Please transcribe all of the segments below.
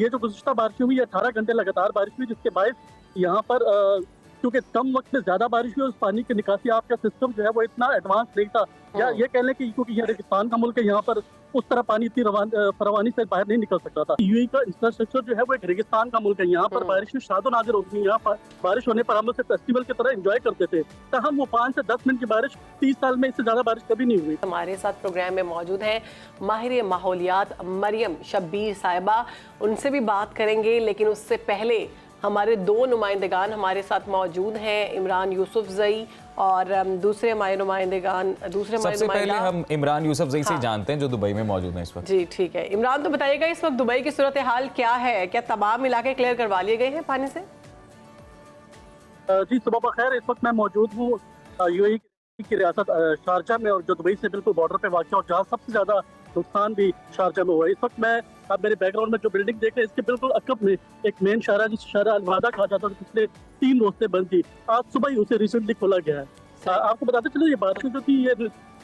ये जो गुज़िश्ता बारिशें हुई, 18 घंटे लगातार बारिश हुई, जिसके बायस यहाँ पर क्योंकि कम वक्त में ज़्यादा बारिश हुई और उस पानी की निकासी आपका सिस्टम जो है वो इतना एडवांस नहीं था, या ये कह लें कि क्योंकि ये रेगिस्तान का मुल्क है, यहाँ पर उस तरह पानी इतनी फरावानी से बाहर नहीं निकल सकता था। यूएई का इंफ्रास्ट्रक्चर जो है वो एक रेगिस्तान का मुल्क है, यहाँ पर बारिश में शादो नाज़िर होती है, यहाँ पर बारिश होने पर हम लोग फेस्टिवल की तरह एंजॉय करते थे। तहम वो 5 से 10 मिनट की बारिश 30 साल में इससे ज़्यादा बारिश कभी नहीं हुई। हमारे साथ प्रोग्राम में मौजूद हैं माहिर माहौलियात मरियम शब्बीर साहिबा, उनसे भी बात करेंगे, लेकिन उससे पहले हमारे दो नुमाइंदगान हमारे साथ मौजूद हैं, इमरान यूसुफजई और दूसरे नुमाइंदगान। सबसे पहले हम इमरान यूसुफजई से जानते हैं जो दुबई में मौजूद हैं इस वक्त। जी ठीक है इमरान, तो बताइएगा इस वक्त दुबई की सूरत हाल क्या है? क्या तमाम इलाके क्लियर करवा लिए गए हैं पानी से? जी सुबह बखैर, इस वक्त मैं मौजूद हूँ यूएई की रियासत शारजा में, और जो दुबई से बिल्कुल बॉर्डर पे वाक़ और जहाँ सबसे ज़्यादा नुकसान भी शारजा में हुआ है। इस वक्त मैं आप मेरे बैकग्राउंड में जो बिल्डिंग देख रहे हैं, इसके बिल्कुल अकब में एक मेन शारा जिस शारा अलवादा कहा जाता है, पिछले 3 रोज से बंद थी, आज सुबह ही उसे रिसेंटली खोला गया है। आपको बताते चलो, ये बारिशें जो थी ये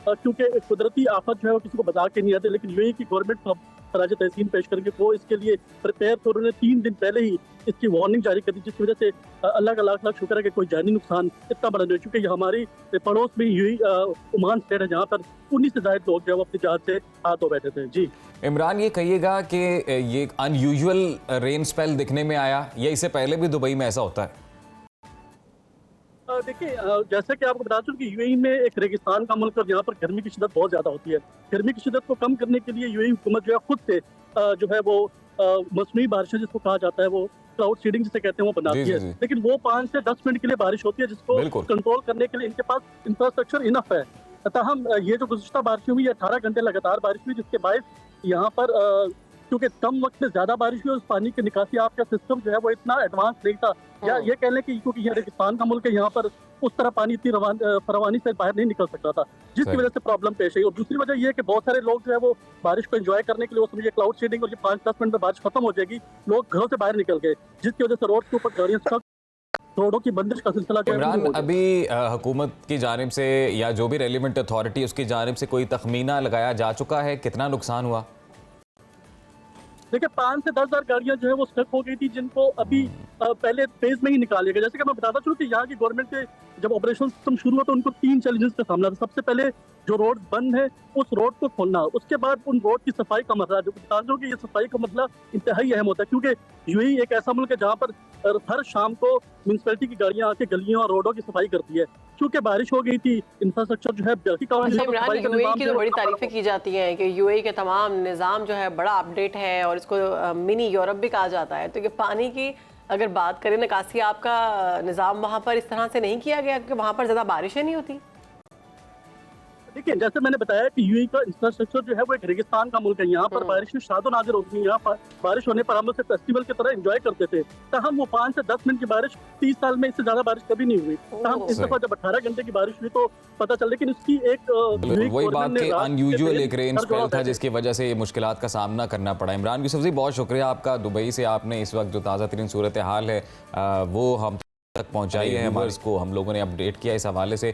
क्योंकि कुदरती आफत जो है वो किसी को बता के नहीं आते, लेकिन यूएई की गवर्नमेंट को खराज तहसीन पेश करके वो इसके लिए प्रिपेयर थे। उन्होंने 3 दिन पहले ही इसकी वार्निंग जारी कर दी, जिसकी वजह से अल्लाह का लाख लाख शुक्र है कि कोई जानी नुकसान इतना बड़ा नहीं है। चूँकि हमारी पड़ोस में यूएई ओमान स्टेट है, जहाँ पर 19 से ज़ायद लोग जो है वो अपनी जहाज से हाथ धो बैठे थे। जी इमरान, ये कहिएगा कि ये अनयूजुअल रेन स्पेल दिखने में आया, या इससे पहले भी दुबई में ऐसा होता है? देखिए, जैसे कि आपको बता दूं कि यूएई में एक रेगिस्तान का मुल्क है, यहाँ पर गर्मी की शिद्दत बहुत ज़्यादा होती है। गर्मी की शिद्दत को कम करने के लिए यूएई हुकूमत जो है खुद से जो है वो मौसमी बारिशें जिसको कहा जाता है, वो क्लाउड सीडिंग जिसे कहते हैं, वो बनाती है। लेकिन वो 5 से 10 मिनट के लिए बारिश होती है, जिसको कंट्रोल करने के लिए इनके पास इंफ्रास्ट्रक्चर इनफ है। तहम ये जो गुज़िश्ता बारिशें हुई, 18 घंटे लगातार बारिश हुई, जिसके बायस यहाँ पर क्योंकि कम वक्त में ज़्यादा बारिश हुई और उस पानी की निकासी आपका सिस्टम जो है वो इतना एडवांस नहीं था, या ये कह लें कि क्योंकि ये रेगिस्तान का मुल्क है, यहाँ पर उस तरह पानी इतनी फरावानी से बाहर नहीं निकल सकता था, जिसकी वजह से प्रॉब्लम पेश आई। और दूसरी वजह ये है कि बहुत सारे लोग जो है वो बारिश को एंजॉय करने के लिए, वो समझिए क्लाउड सीडिंग, और ये 5-10 मिनट में बारिश खत्म हो जाएगी, लोग घरों से बाहर निकल गए, जिसकी वजह से रोड के ऊपर गाड़ियाँ स्टक, रोडों की बंदिश का सिलसिला जो है। इमरान, अभी हुकूमत की जानिब से या जो भी रेलिवेंट अथॉरिटी उसकी जानिब से कोई तखमीना लगाया जा चुका है कितना नुकसान हुआ? देखिए, 5 से 10 हज़ार गाड़ियां जो है वो स्टक हो गई थी, जिनको अभी पहले फेज में ही निकाल गया। जैसे कि मैं बताता चलूं कि यहाँ की गवर्नमेंट के जब ऑपरेशन सिस्टम शुरू हुआ तो उनको 3 चैलेंजेस का सामना था। सबसे पहले जो रोड बंद है उस रोड को खोलना, उसके बाद उन रोड की सफाई का मसला, जो बता दूं कि ये सफाई का मसला इंतहाई अहम होता है, क्योंकि यूएई एक ऐसा मुल्क है जहाँ पर हर शाम को म्यूनसिपैलिटी की गाड़ियां आके गलियों और रोडों की सफाई करती है। क्योंकि बारिश हो गई थी, इंफ्रास्ट्रक्चर जो है यूएई की तो बड़ी तारीफें की जाती हैं कि यूएई के तमाम निज़ाम जो है बड़ा अपडेट है और इसको मिनी यूरोप भी कहा जाता है। तो ये पानी की अगर बात करें, निकासी आपका निज़ाम वहाँ पर इस तरह से नहीं किया गया क्योंकि वहाँ पर ज़्यादा बारिशें नहीं होती? देखिए, जैसे मैंने बताया कि यूएई का इंफ्रास्ट्रक्चर जो है वो एक रेगिस्तान का मुल्क है, यहाँ पर बारिश में शादो नाज़िर होती है, यहाँ पर बारिश होने पर हम लोग फेस्टिवल की तरह एंजॉय करते थे। तहम वो 5 से 10 मिनट की बारिश 30 साल में इससे ज्यादा बारिश कभी नहीं हुई। तहम इस दफा जब 18 घंटे की बारिश हुई तो पता चल, लेकिन इसकी एक वही बात कि अनयूजुअल एक रेन स्पेल था जिसकी वजह से मुश्किलात का सामना करना पड़ा। इमरान यूसुफजई, बहुत शुक्रिया आपका, दुबई से आपने इस वक्त जो ताज़ा तरीन सूरत हाल है वो हम तक पहुँचाई है, हमारे को हम लोगों ने अपडेट किया इस हवाले से।